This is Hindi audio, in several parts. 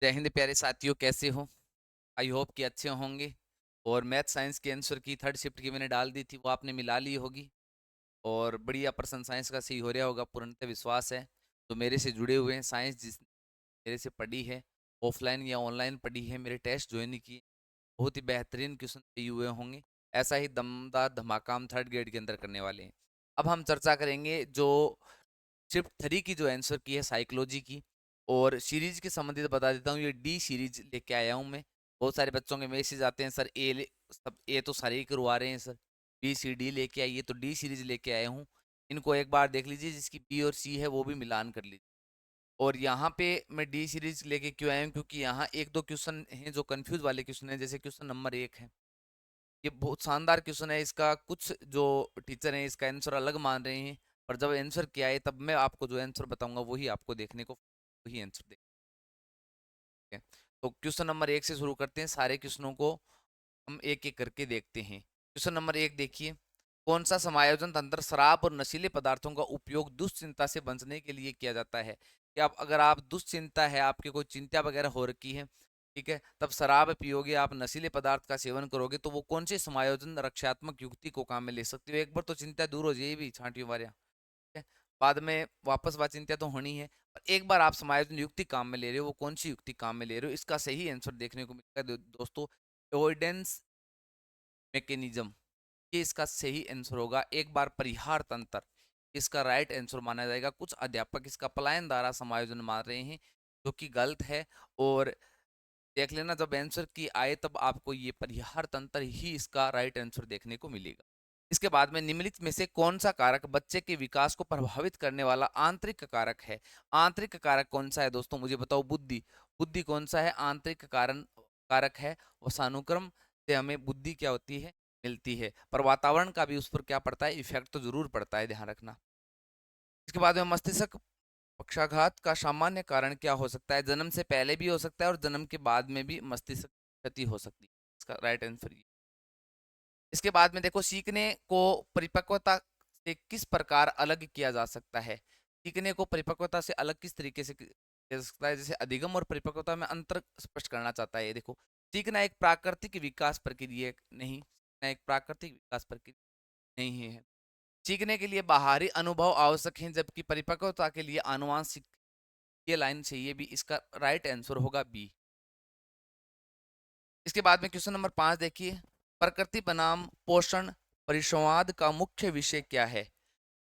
जय हिंद प्यारे साथियों, कैसे हो? आई होप कि अच्छे होंगे। और मैथ साइंस के आंसर की थर्ड शिफ्ट की मैंने डाल दी थी, वो आपने मिला ली होगी। और बढ़िया पर्सन साइंस का सही हो रहा होगा, पूर्णतः विश्वास है। तो मेरे से जुड़े हुए हैं, साइंस जिस मेरे से पढ़ी है, ऑफलाइन या ऑनलाइन पढ़ी है, मेरे टेस्ट ज्वाइन किए, बहुत ही बेहतरीन क्वेश्चन सही हुए होंगे। ऐसा ही दमदार धमाका थर्ड ग्रेड के अंदर करने वाले हैं। अब हम चर्चा करेंगे जो शिफ्ट 3 की जो आंसर की है साइकोलॉजी की। और सीरीज के संबंधित बता देता हूँ, ये डी सीरीज लेके आया हूँ मैं। बहुत सारे बच्चों के मैसेज आते हैं, सर सब ए तो सारे ही करवा रहे हैं सर, बी सी डी लेके आइए। तो डी सीरीज लेके आया हूँ, इनको एक बार देख लीजिए, जिसकी बी और सी है वो भी मिलान कर लीजिए। और यहाँ पे मैं डी सीरीज लेके क्यों आया हूँ, क्योंकि यहाँ एक दो क्वेश्चन हैं जो कंफ्यूज वाले क्वेश्चन है। जैसे क्वेश्चन नंबर 1 है, ये बहुत शानदार क्वेश्चन है। इसका कुछ जो टीचर हैं इसका आंसर अलग मान रहे हैं, पर जब आंसर किया है तब मैं आपको जो आंसर बताऊंगा वही आपको देखने को, वही आंसर देखें। तो क्वेश्चन नंबर 1 से शुरू करते हैं, सारे क्वेश्चनों को हम एक एक करके देखते हैं। क्वेश्चन नंबर 1 देखिए, कौन सा समायोजन तंत्र शराब और नशीले पदार्थों का उपयोग दुश्चिंता से बचने के लिए किया जाता है? कि आप अगर आप दुश्चिंता है, आपके कोई चिंता वगैरह हो रखी है, ठीक है, तब शराब पियोगे, आप नशीले पदार्थ का सेवन करोगे, तो वो कौन से समायोजन रक्षात्मक युक्ति को काम में ले सकते हो? एक बार तो चिंता दूर हो जाएगी छांटियों वाले, ठीक है, बाद में वापस वह चिंता तो होनी है। पर एक बार आप समायोजन युक्ति काम में ले रहे हो, वो कौन सी युक्ति काम में ले रहे हो, इसका सही आंसर देखने को मिलता है दोस्तों, अवॉइडेंस मैकेनिज्म। ये इसका सही आंसर होगा। एक बार परिहार तंत्र इसका राइट आंसर माना जाएगा। कुछ अध्यापक इसका पलायन द्वारा समायोजन मान रहे हैं, जो कि गलत है। और देख लेना, जब आंसर की आए तब आपको ये परिहार तंत्र ही इसका राइट आंसर देखने को मिलेगा। इसके बाद में निम्नलिखित में से कौन सा कारक बच्चे के विकास को प्रभावित करने वाला आंतरिक कारक है? आंतरिक कारक कौन सा है दोस्तों, मुझे बताओ। बुद्धि। बुद्धि कौन सा है? आंतरिक कारण कारक है। वसानुक्रम से हमें बुद्धि क्या होती है, मिलती है। पर वातावरण का भी उस पर क्या पड़ता है, इफेक्ट तो जरूर पड़ता है, ध्यान रखना। इसके बाद में मस्तिष्क पक्षाघात का सामान्य कारण क्या हो सकता है? जन्म से पहले भी हो सकता है और जन्म के बाद में भी मस्तिष्क क्षति हो सकती है। इसका राइट आंसर ये। इसके बाद में देखो, सीखने को परिपक्वता से किस प्रकार अलग किया जा सकता है? सीखने को परिपक्वता से अलग किस तरीके से किया जा सकता है? जैसे अधिगम और परिपक्वता में अंतर स्पष्ट करना चाहता है ये। देखो, सीखना एक प्राकृतिक विकास प्रक्रिया नहीं, सीखना एक प्राकृतिक विकास प्रक्रिया नहीं है। सीखने के लिए बाहरी अनुभव आवश्यक है, जबकि परिपक्वता के लिए आनुवांशिक। ये लाइन चाहिए भी, इसका राइट आंसर होगा बी। इसके बाद में क्वेश्चन नंबर 5 देखिए, प्रकृति बनाम पोषण परिसंवाद का मुख्य विषय क्या है?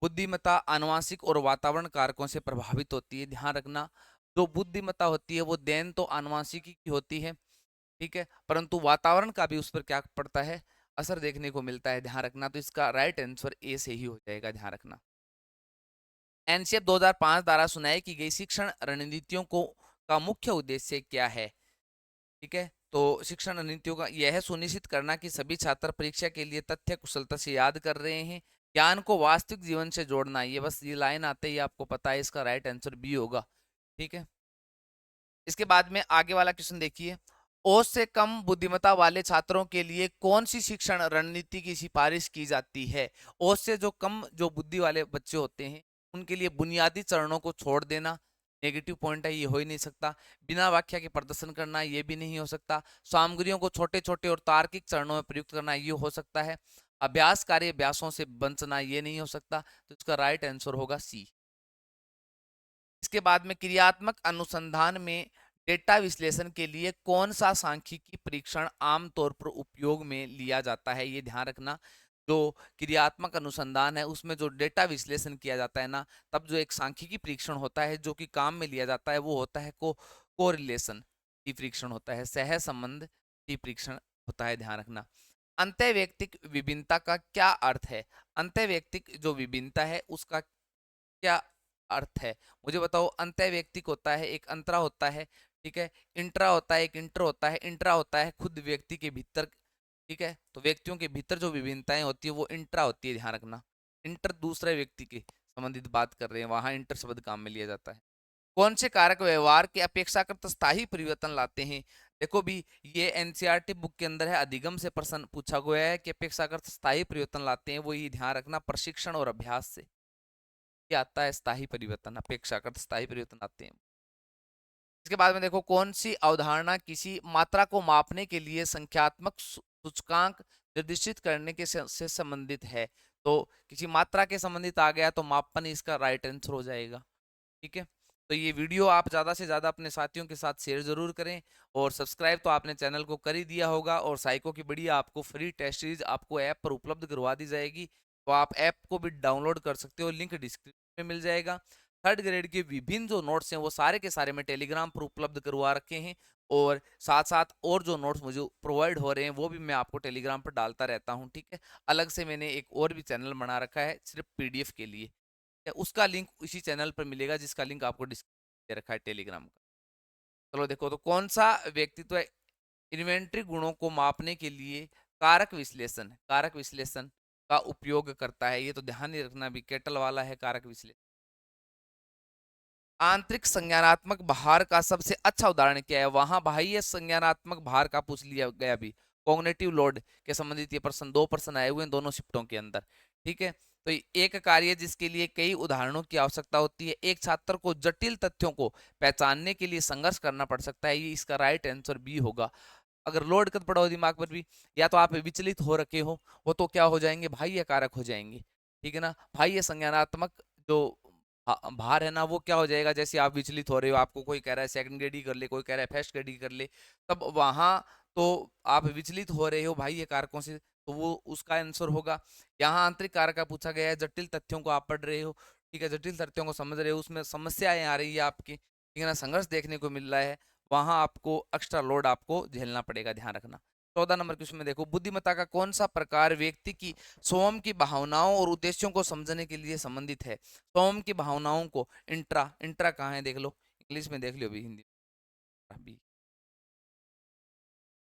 बुद्धिमत्ता आनुवांशिक और वातावरण कारकों से प्रभावित होती है। ध्यान रखना, जो बुद्धिमत्ता होती है वो देन तो आनुवांशिकी की होती है, ठीक है, परंतु वातावरण का भी उस पर क्या पड़ता है, असर देखने को मिलता है। ध्यान रखना, तो इसका राइट आंसर ए से ही हो जाएगा, ध्यान रखना। एनसीएफ 2005 द्वारा सुनाई की गई शिक्षण रणनीतियों को का मुख्य उद्देश्य क्या है? ठीक है, तो शिक्षण रणनीतियों का यह है सुनिश्चित करना कि सभी छात्र परीक्षा के लिए तथ्य कुशलता से याद कर रहे हैं, ज्ञान को वास्तविक जीवन से जोड़ना। ये बस ये लाइन आते ही आपको पता है, इसका राइट आंसर बी होगा, ठीक है। इसके बाद में आगे वाला क्वेश्चन देखिए, औसत से कम बुद्धिमत्ता वाले छात्रों के लिए कौन सी शिक्षण रणनीति की सिफारिश की जाती है? औसत से जो कम जो बुद्धि वाले बच्चे होते हैं, उनके लिए बुनियादी चरणों को छोड़ देना नेगेटिव पॉइंट है, ये हो ही नहीं सकता। बिना व्याख्या के प्रदर्शन करना, ये भी नहीं हो सकता। सामग्रियों को छोटे छोटे और तार्किक चरणों में प्रयुक्त करना, ये हो सकता है। अभ्यासकारी अभ्यासों से बचना, ये नहीं हो सकता। तो इसका राइट आंसर होगा सी। इसके बाद में क्रियात्मक अनुसंधान में डेटा विश्लेषण के लिए कौन सा सांख्यिकी परीक्षण आमतौर पर उपयोग में लिया जाता है? ये ध्यान रखना, जो क्रियात्मक अनुसंधान है उसमें जो डेटा विश्लेषण किया जाता है ना, तब जो एक सांख्यिकी परीक्षण होता है जो कि काम में लिया जाता है, वो होता है कोरिलेशन की परीक्षण होता है, सह संबंध की परीक्षण होता है, ध्यान रखना। अंतःवैयक्तिक विभिन्नता का क्या अर्थ है? अंतःवैयक्तिक जो विभिन्नता है उसका क्या अर्थ है, मुझे बताओ। अंतःवैयक्तिक होता है, एक अंतरा होता है, ठीक है, इंट्रा होता है, एक इंटर होता है। इंट्रा होता है खुद व्यक्ति के भीतर, ठीक है, तो व्यक्तियों के भीतर जो विभिन्नताएं होती है वो इंट्रा होती है, ध्यान रखना। इंटर दूसरे व्यक्ति के संबंधित बात कर रहे हैं, वहां इंटर शब्द काम में लिया जाता है। कौन से कारक व्यवहार के अपेक्षाकृत स्थायी परिवर्तन लाते हैं? देखो भी, ये एनसीईआरटी बुक के अंदर है, अधिगम से प्रश्न पूछा गया है कि अपेक्षाकृत स्थायी परिवर्तन लाते हैं, वो ये ध्यान रखना, प्रशिक्षण और अभ्यास से ये आता है स्थायी परिवर्तन, अपेक्षाकृत स्थायी परिवर्तन आते हैं। इसके बाद में देखो कौन सी अवधारणा किसी मात्रा को मापने के लिए संख्यात्मक सूचकांक निर्दिष्ट करने के से संबंधित है। तो किसी मात्रा के संबंधित आ गया तो मापन इसका राइट आंसर हो जाएगा। ठीक है, तो ये वीडियो आप ज़्यादा से ज़्यादा अपने साथियों के साथ शेयर जरूर करें, और सब्सक्राइब तो आपने चैनल को कर ही दिया होगा, और साइको की बढ़िया आपको फ्री टेस्ट सीरीज आपको ऐप पर उपलब्ध करवा दी जाएगी, तो आप ऐप को भी डाउनलोड कर सकते हो, लिंक डिस्क्रिप्शन में मिल जाएगा। थर्ड ग्रेड के विभिन्न जो नोट्स हैं वो सारे के सारे मैं टेलीग्राम पर उपलब्ध करवा रखे हैं, और साथ साथ और जो नोट्स मुझे प्रोवाइड हो रहे हैं वो भी मैं आपको टेलीग्राम पर डालता रहता हूँ। ठीक है, अलग से मैंने एक और भी चैनल बना रखा है सिर्फ पीडीएफ के लिए, उसका लिंक इसी चैनल पर मिलेगा, जिसका लिंक आपको डिस्क्रिप्शन दे रखा है टेलीग्राम का। चलो देखो, तो कौन सा व्यक्तित्व इन्वेंट्री गुणों को मापने के लिए कारक विश्लेषण का उपयोग करता है? ये तो ध्यान ही रखना भी, केटल वाला है कारक विश्लेषण। आंतरिक संज्ञानात्मक भार का सबसे अच्छा उदाहरण क्या है? वहां बाह्य संज्ञानात्मक भार का पूछ लिया गया भी, कॉग्निटिव लोड के संबंधित ये प्रश्न, 2 प्रश्न आए हुए हैं दोनों शिफ्टों के अंदर। ठीक है, तो एक कार्य जिसके लिए कई उदाहरणों की आवश्यकता होती है, एक छात्र को जटिल तथ्यों को पहचानने के लिए संघर्ष करना पड़ सकता है, ये इसका राइट आंसर बी होगा। अगर लोड कर पड़ा हो दिमाग पर भी, या तो आप विचलित हो रखे हो, वो तो क्या हो जाएंगे, बाह्य कारक हो जाएंगे। ठीक है ना, बाह्य संज्ञानात्मक जो भार है ना, वो क्या हो जाएगा, जैसे आप विचलित हो रहे हो, आपको कोई कह रहा है सेकंड ग्रेड ही कर ले, कोई कह रहा है फर्स्ट ग्रेड ही कर ले, तब वहां तो आप विचलित हो रहे हो बाह्य कारकों से, तो वो उसका आंसर होगा। यहाँ आंतरिक कारक का पूछा गया है, जटिल तथ्यों को आप पढ़ रहे हो, ठीक है, जटिल तथ्यों को समझ रहे हो, उसमें समस्याएं आ रही है आपकी, ठीक है ना, संघर्ष देखने को मिल रहा है, वहां आपको एक्स्ट्रा लोड आपको झेलना पड़ेगा, ध्यान रखना। 14 नंबर क्वेश्चन में देखो, बुद्धिमत्ता का कौन सा प्रकार व्यक्ति की स्वयं की भावनाओं और उद्देश्यों को समझने के लिए संबंधित है? स्वयं की भावनाओं को, इंट्रा इंट्रा कहाँ है देख लो, इंग्लिश में देख लो, अभी हिंदी अभी।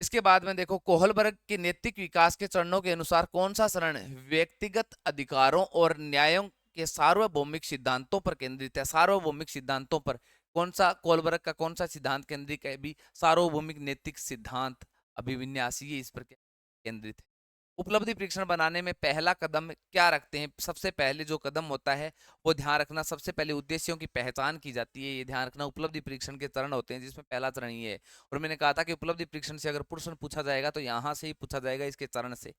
इसके बाद में देखो, कोहलबर्ग के नैतिक विकास के चरणों के अनुसार कौन सा चरण व्यक्तिगत अधिकारों और न्यायों के सार्वभौमिक सिद्धांतों पर केंद्रित है? सार्वभौमिक सिद्धांतों पर कौन सा, कोहलबर्ग का कौन सा सिद्धांत केंद्रित है? भी सार्वभौमिक नैतिक सिद्धांत अभिविन्यास, ये इस पर केंद्रित है। उपलब्धि परीक्षण बनाने में पहला कदम क्या रखते हैं? सबसे पहले जो कदम होता है वो ध्यान रखना, सबसे पहले उद्देश्यों की पहचान की जाती है, ये ध्यान रखना। उपलब्धि परीक्षण के चरण होते हैं जिसमें पहला चरण ये है, और मैंने कहा था कि उपलब्धि परीक्षण से अगर प्रश्न पूछा जाएगा तो यहाँ से ही पूछा जाएगा, इसके चरण से।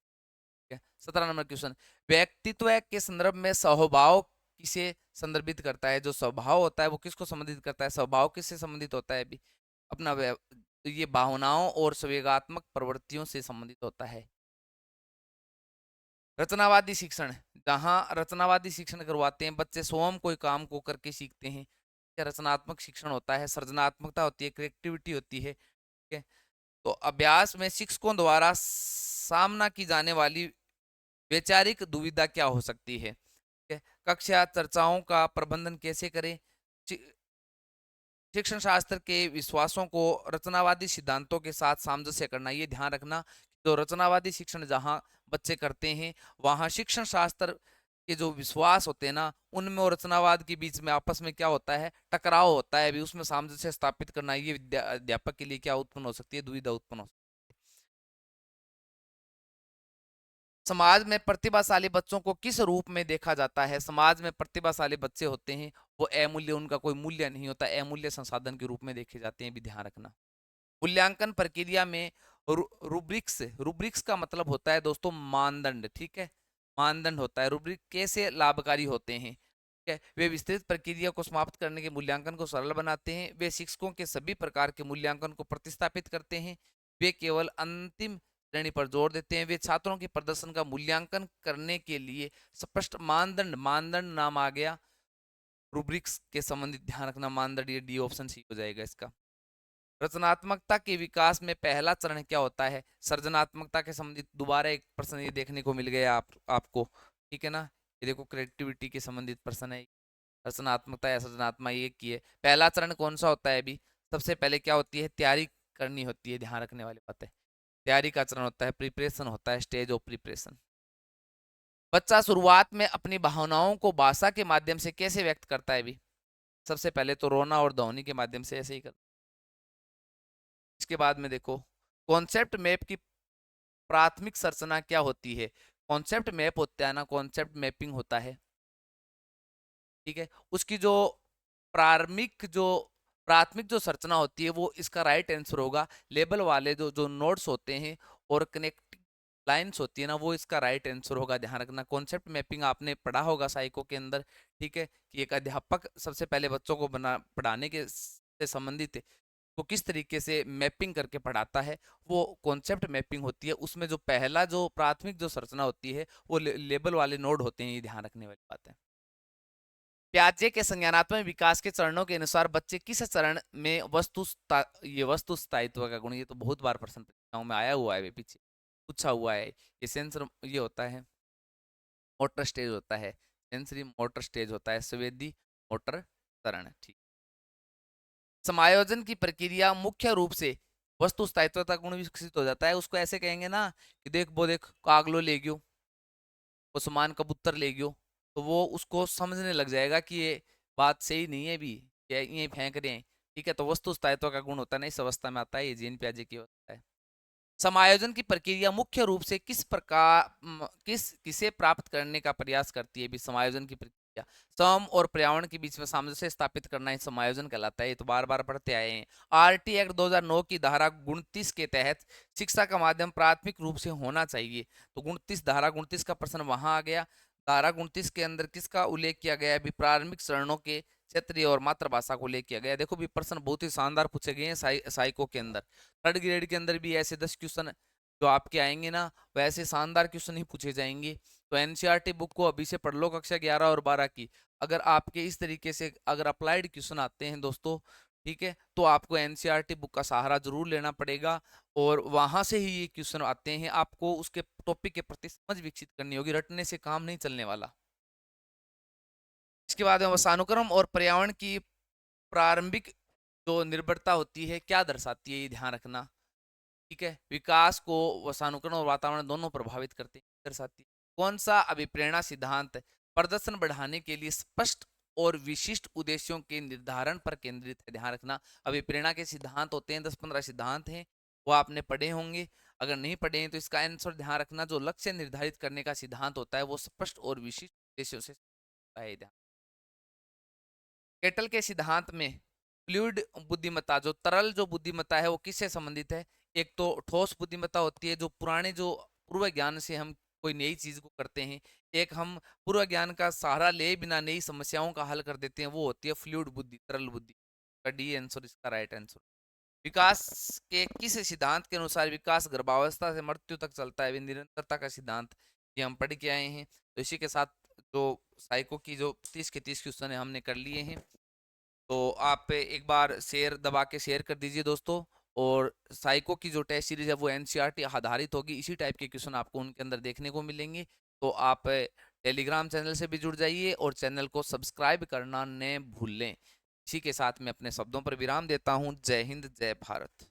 17 नंबर क्वेश्चन, व्यक्तित्व के संदर्भ में स्वभाव किसे संदर्भित करता है? जो स्वभाव होता है वो किसको संबंधित करता है? स्वभाव किससे संबंधित होता है? अभी अपना तो ये भावनाओं और संवेगात्मक प्रवृत्तियों से संबंधित होता है। रचनावादी शिक्षण, जहाँ रचनावादी शिक्षण करवाते हैं बच्चे, स्वयं कोई काम को करके सीखते हैं, क्या रचनात्मक शिक्षण होता है, सृजनात्मकता होती है, क्रिएटिविटी होती है। ठीक है, तो अभ्यास में शिक्षकों द्वारा सामना की जाने वाली वैचारिक दुविधा क्या हो सकती है? ठीक है, कक्षा चर्चाओं का प्रबंधन कैसे करें, शिक्षण शास्त्र के विश्वासों को रचनावादी सिद्धांतों के साथ सामंजस्य करना, ये ध्यान रखना। तो रचनावादी शिक्षण जहाँ बच्चे करते हैं, वहाँ शिक्षण शास्त्र के जो विश्वास होते हैं ना, उनमें और रचनावाद के बीच में आपस में क्या होता है, टकराव होता है, अभी उसमें सामंजस्य स्थापित करना, ये अध्यापक के लिए क्या उत्पन्न हो सकती है, दुविधा उत्पन्न हो सकती है। समाज में प्रतिभाशाली बच्चों को किस रूप में देखा जाता है? समाज में प्रतिभाशाली बच्चे होते हैं वो अमूल्य, उनका कोई मूल्य नहीं होता, अमूल्य संसाधन के रूप में देखे जाते हैं, भी ध्यान रखना। मूल्यांकन प्रक्रिया में रूब्रिक्स, रूब्रिक्स का मतलब होता है दोस्तों मानदंड। ठीक है, मानदंड होता है। रूब्रिक कैसे लाभकारी होते हैं? ठीक है, वे विस्तृत प्रक्रिया को समाप्त करने के मूल्यांकन को सरल बनाते हैं, वे शिक्षकों के सभी प्रकार के मूल्यांकन को प्रतिस्थापित करते हैं, वे केवल अंतिम श्रेणी पर जोर देते हैं, वे छात्रों के प्रदर्शन का मूल्यांकन करने के लिए स्पष्ट मानदंड, मानदंड नाम आ गया रूब्रिक्स के संबंधित, ध्यान रखना मानदंड, ये डी ऑप्शन सी हो जाएगा इसका। रचनात्मकता के विकास में पहला चरण क्या होता है? सृजनात्मकता के संबंधित दोबारा एक प्रश्न ये देखने को मिल गया आपको। ठीक है ना, ये देखो क्रिएटिविटी के संबंधित प्रश्न है, रचनात्मकता या सृजनात्मक ये की है। पहला चरण कौन सा होता है? अभी सबसे पहले क्या होती है, तैयारी करनी होती है, ध्यान रखने वाली बात है, तैयारी का चरण होता है, प्रिपरेशन होता है, स्टेज ऑफ प्रिपरेशन। बच्चा शुरुआत में अपनी भावनाओं को भाषा के माध्यम से कैसे व्यक्त करता है? अभी सबसे पहले तो रोना और ध्वनि के माध्यम से ऐसे ही करता है। इसके बाद में देखो, कॉन्सेप्ट मैप की प्राथमिक संरचना क्या होती है? कॉन्सेप्ट मैप होता है ना, कॉन्सेप्ट मैपिंग होता है। ठीक है, उसकी जो प्रारंभिक जो प्राथमिक जो संरचना होती है वो इसका राइट आंसर होगा। लेबल वाले जो जो नोड्स होते हैं और कनेक्टिंग लाइंस होती है ना, वो इसका राइट आंसर होगा। ध्यान रखना, कॉन्सेप्ट मैपिंग आपने पढ़ा होगा साइको के अंदर, ठीक है, कि एक अध्यापक सबसे पहले बच्चों को बना पढ़ाने के से संबंधित वो किस तरीके से मैपिंग करके पढ़ाता है, वो कॉन्सेप्ट मैपिंग होती है। उसमें जो पहला जो प्राथमिक जो संरचना होती है वो लेबल वाले नोड होते हैं। ये ध्यान रखने वाली बात है। प्याजे के संज्ञानात्मक विकास के चरणों के अनुसार बच्चे किस चरण में ये वस्तु स्थायित्व का गुण, ये तो बहुत बार प्रश्न पत्रिकाओं में आया हुआ है, पीछे पूछा हुआ है। ये सेंसर ये होता है, मोटर स्टेज होता है, सेंसरी मोटर स्टेज होता है, संवेदी मोटर चरण। ठीक। समायोजन की प्रक्रिया मुख्य रूप से वस्तु स्थायित्व का गुण विकसित हो जाता है। उसको ऐसे कहेंगे ना कि देख वो देख कागलो ले गयो, उस्मान कबूतर ले गयो, तो वो उसको समझने लग जाएगा कि ये बात सही नहीं है भी, ये फेंक रहे हैं। ठीक है, तो वस्तु स्थायित्व का गुण होता है ना, इस अवस्था में आता है। ये जीन प्याजे की अवस्था है। समायोजन की प्रक्रिया मुख्य रूप से किसे प्राप्त करने का प्रयास करती है? भी समायोजन की प्रक्रिया सम और पर्यावरण के बीच में सामंजस्य स्थापित करना ही समायोजन कहलाता है। ये तो बार बार पढ़ते आए हैं। आरटी एक्ट 2009 की धारा 29 के तहत शिक्षा का माध्यम प्राथमिक रूप से होना चाहिए। तो 29 धारा 29 का प्रश्न वहां आ गया। धारा 29 के अंदर किसका उल्लेख किया गया है? भी प्रारंभिक चरणों के क्षेत्रीय और मातृभाषा को उल्लेख किया गया। देखो भी प्रश्न बहुत ही शानदार पूछे गए हैं साइको के अंदर। थर्ड ग्रेड के अंदर भी ऐसे 10 क्वेश्चन जो आपके आएंगे ना, वैसे शानदार क्वेश्चन ही पूछे जाएंगे। तो एनसीईआरटी बुक को अभी से पढ़ लो, कक्षा 11 और 12 की। अगर आपके इस तरीके से अगर अप्लाइड क्वेश्चन आते हैं दोस्तों, ठीक है, तो आपको एनसीईआरटी बुक का सहारा जरूर लेना पड़ेगा और वहां से ही ये क्वेश्चन आते हैं। आपको उसके टॉपिक के प्रति समझ विकसित करनी होगी, रटने से काम नहीं चलने वाला। इसके बाद वसानुक्रम और पर्यावरण की प्रारंभिक जो निर्भरता होती है क्या दर्शाती है? ये ध्यान रखना। ठीक है, विकास को वसानुकरण और वातावरण दोनों प्रभावित करते हैं, दर्शाती है। कौन सा अभिप्रेरणा सिद्धांत प्रदर्शन बढ़ाने के लिए स्पष्ट और विशिष्ट उद्देश्यों के निर्धारण पर केंद्रित है? ध्यान रखना, अभिप्रेरणा के सिद्धांत होते हैं, 10-15 सिद्धांत हैं, वो आपने पढ़े होंगे। अगर नहीं पढ़े हैं तो इसका आंसर ध्यान रखना। जो लक्ष्य निर्धारित करने का सिद्धांत होता है वो स्पष्ट और विशिष्ट उद्देश्यों से है। केटल के सिद्धांत में फ्लूइड बुद्धिमत्ता, जो तरल जो बुद्धिमत्ता है, वो किससे संबंधित है? एक तो ठोस बुद्धिमत्ता होती है, जो पुराने जो पूर्व ज्ञान से हम कोई नई चीज को करते हैं। एक हम पूर्व ज्ञान का सहारा ले बिना नई समस्याओं का हल कर देते हैं, वो होती है फ्लूइड बुद्धि, तरल बुद्धि। का डी आंसर इसका राइट आंसर। विकास के किस सिद्धांत के अनुसार विकास गर्भावस्था से मृत्यु तक चलता है? निरंतरता का सिद्धांत, ये हम पढ़ के आए हैं। तो इसी के साथ जो साइको की जो 30 के 30 क्वेश्चन है हमने कर लिए हैं। तो आप एक बार शेयर दबा के शेयर कर दीजिए दोस्तों। और साइको की जो टेस्ट सीरीज है वो एनसीईआरटी आधारित होगी। इसी टाइप के क्वेश्चन आपको उनके अंदर देखने को मिलेंगे। तो आप टेलीग्राम चैनल से भी जुड़ जाइए और चैनल को सब्सक्राइब करना न भूलें। इसी के साथ मैं अपने शब्दों पर विराम देता हूँ। जय हिंद, जय भारत।